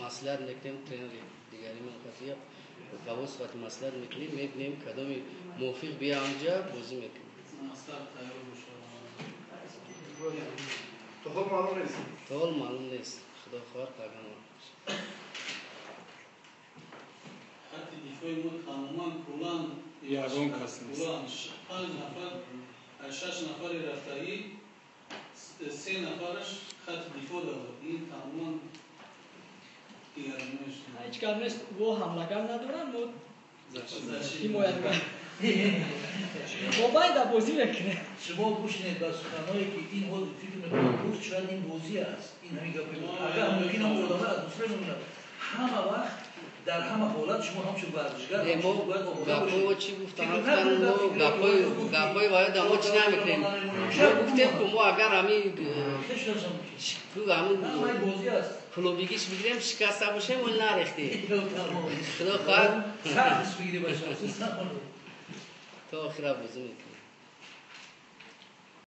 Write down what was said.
маслихат میکنیم ترینر دیگری من قضیه قواس وقت маслихат میکنیم میبینیم کدومی موافق بیا اونجا بازی میکنیم маслихат тайёр боша تو خود معلوم نیست طول معلوم نیست خدا خواهد قدم خط دفاعی ما تماما کلان یارون کس نیست کلان 5 نفر 6 نفر رفتایی 3 نفرش خط دفاع داره این تماما دیگرانش هیچ کار نیست و حملگر ندارن و زشی حمایتگر با باید بازی بکنه شما گوش ندید به سخنهایی که این حال فکر میکنم روز شاید این بازی است این همین گپ اگر ممکن هم ادامه از دوسرا نمیدونم همه وقت در همه حالت شما همچون ورزشگر ما گپای چی گفتن گپای باید اما چی نمیکنیم ما گفتیم که ما اگر همین بازی است کلوبیگیش بگیریم شکسته باشه مول نریختی خدا خواهد سرس بگیری باشه تا آخر بازی میکنیم